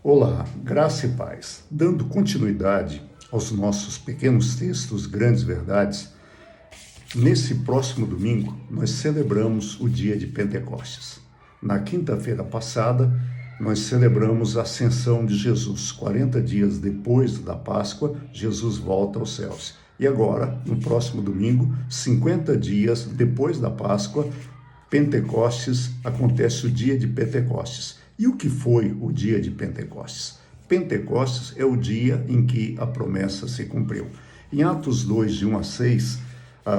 Olá, graça e paz. Dando continuidade aos nossos pequenos textos, grandes verdades, nesse próximo domingo nós celebramos o dia de Pentecostes. Na quinta-feira passada, nós celebramos a ascensão de Jesus. 40 dias depois da Páscoa, Jesus volta aos céus. E agora, no próximo domingo, 50 dias depois da Páscoa, Pentecostes, acontece o dia de Pentecostes. E o que foi o dia de Pentecostes? Pentecostes é o dia em que a promessa se cumpriu. Em Atos 2, de 1 a 6,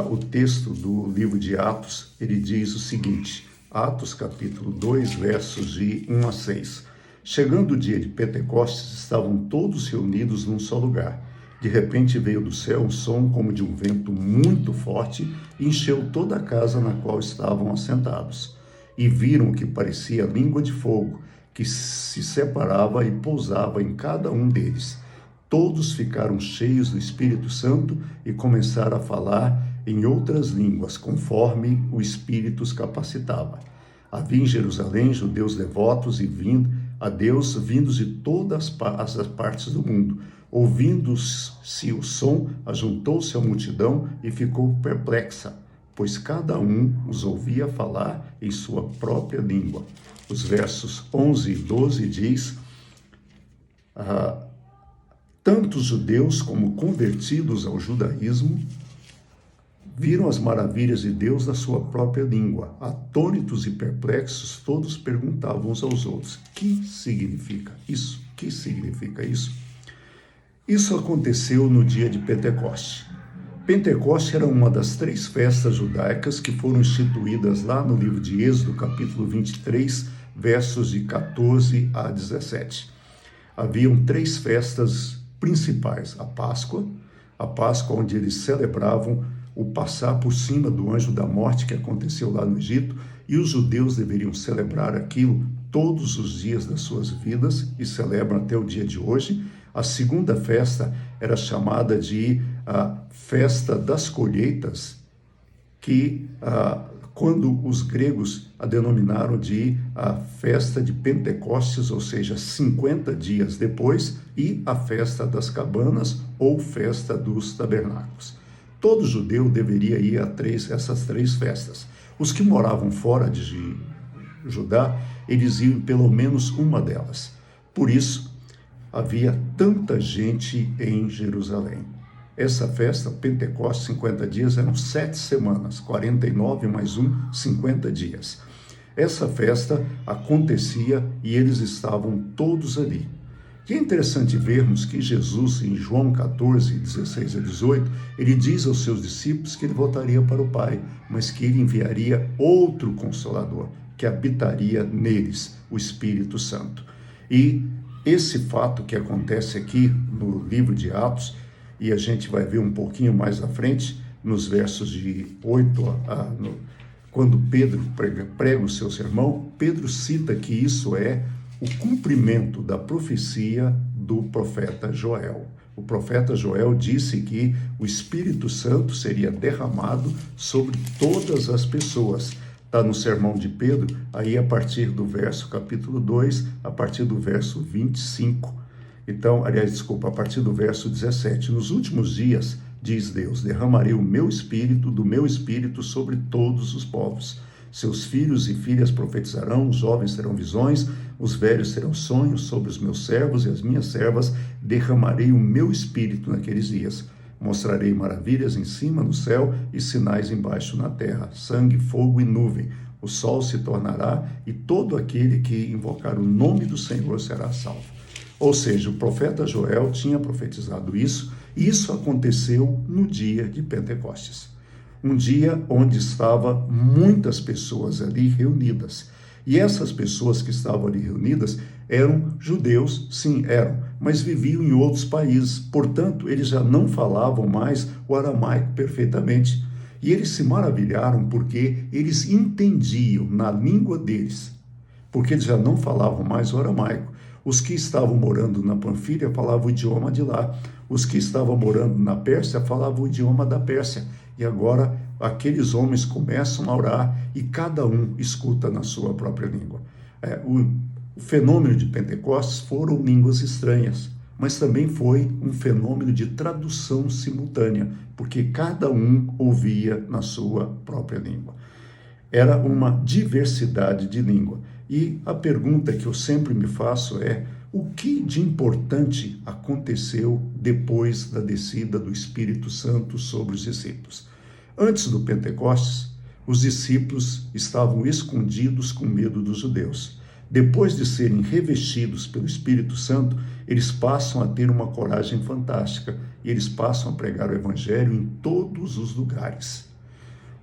o texto do livro de Atos, ele diz o seguinte, Atos capítulo 2, versos de 1 a 6. Chegando o dia de Pentecostes, estavam todos reunidos num só lugar. De repente veio do céu um som como de um vento muito forte e encheu toda a casa na qual estavam assentados. E viram o que parecia língua de fogo, que se separava e pousava em cada um deles. Todos ficaram cheios do Espírito Santo e começaram a falar em outras línguas, conforme o Espírito os capacitava. Havia em Jerusalém judeus devotos e a Deus vindos de todas as partes do mundo. Ouvindo-se o som, ajuntou-se a multidão e ficou perplexa, pois cada um os ouvia falar em sua própria língua. Os versos 11 e 12 diz, tanto os judeus como convertidos ao judaísmo viram as maravilhas de Deus na sua própria língua. Atônitos e perplexos, todos perguntavam uns aos outros, que significa isso? Que significa isso? Isso aconteceu no dia de Pentecostes. Pentecostes era uma das 3 festas judaicas que foram instituídas lá no livro de Êxodo, capítulo 23, versos de 14 a 17. Haviam 3 festas principais, a Páscoa onde eles celebravam o passar por cima do anjo da morte que aconteceu lá no Egito, e os judeus deveriam celebrar aquilo todos os dias das suas vidas, e celebram até o dia de hoje. A segunda festa era chamada de a Festa das Colheitas, que quando os gregos a denominaram de a Festa de Pentecostes, ou seja, 50 dias depois, e a Festa das Cabanas, ou Festa dos Tabernáculos. Todo judeu deveria ir a essas 3 festas. Os que moravam fora de Judá, eles iam pelo menos uma delas. Por isso, havia tanta gente em Jerusalém. Essa festa, Pentecostes, 50 dias, eram 7 semanas, 49 mais 1, 50 dias. Essa festa acontecia e eles estavam todos ali. E é interessante vermos que Jesus, em João 14, 16 a 18, ele diz aos seus discípulos que ele voltaria para o Pai, mas que ele enviaria outro Consolador, que habitaria neles, o Espírito Santo. E esse fato que acontece aqui no livro de Atos, e a gente vai ver um pouquinho mais à frente, nos versos de 8 quando Pedro prega o seu sermão, Pedro cita que isso é o cumprimento da profecia do profeta Joel. O profeta Joel disse que o Espírito Santo seria derramado sobre todas as pessoas. Está no sermão de Pedro, aí a partir do verso capítulo 2, a partir do verso 25. Então, a partir do verso 17. Nos últimos dias, diz Deus, derramarei o meu espírito, do meu espírito sobre todos os povos. Seus filhos e filhas profetizarão, os jovens terão visões, os velhos terão sonhos. Sobre os meus servos e as minhas servas derramarei o meu espírito naqueles dias. Mostrarei maravilhas em cima no céu e sinais embaixo na terra, sangue, fogo e nuvem. O sol se tornará e todo aquele que invocar o nome do Senhor será salvo. Ou seja, o profeta Joel tinha profetizado isso, e isso aconteceu no dia de Pentecostes. Um dia onde estavam muitas pessoas ali reunidas. E essas pessoas que estavam ali reunidas eram judeus, sim, eram, mas viviam em outros países. Portanto, eles já não falavam mais o aramaico perfeitamente. E eles se maravilharam porque eles entendiam na língua deles, porque eles já não falavam mais o aramaico. Os que estavam morando na Panfilha falavam o idioma de lá. Os que estavam morando na Pérsia falavam o idioma da Pérsia. E agora aqueles homens começam a orar e cada um escuta na sua própria língua. O fenômeno de Pentecostes foram línguas estranhas, mas também foi um fenômeno de tradução simultânea, porque cada um ouvia na sua própria língua. Era uma diversidade de língua. E a pergunta que eu sempre me faço é: o que de importante aconteceu depois da descida do Espírito Santo sobre os discípulos? Antes do Pentecostes, os discípulos estavam escondidos com medo dos judeus. Depois de serem revestidos pelo Espírito Santo, eles passam a ter uma coragem fantástica e eles passam a pregar o Evangelho em todos os lugares.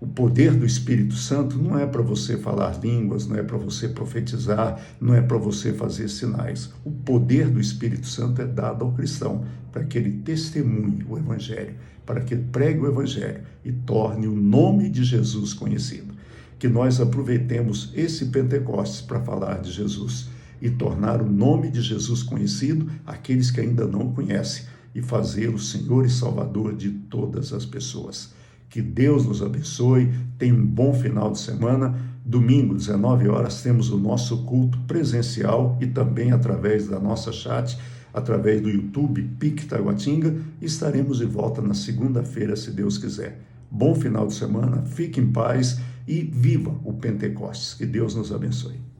O poder do Espírito Santo não é para você falar línguas, não é para você profetizar, não é para você fazer sinais. O poder do Espírito Santo é dado ao cristão para que ele testemunhe o Evangelho, para que ele pregue o Evangelho e torne o nome de Jesus conhecido. Que nós aproveitemos esse Pentecostes para falar de Jesus e tornar o nome de Jesus conhecido àqueles que ainda não o conhecem e fazê-lo Senhor e Salvador de todas as pessoas. Que Deus nos abençoe, tenha um bom final de semana. Domingo, 19 horas, temos o nosso culto presencial e também através da nossa chat, através do YouTube PIC Taguatinga, e estaremos de volta na segunda-feira, se Deus quiser. Bom final de semana, fique em paz e viva o Pentecostes. Que Deus nos abençoe.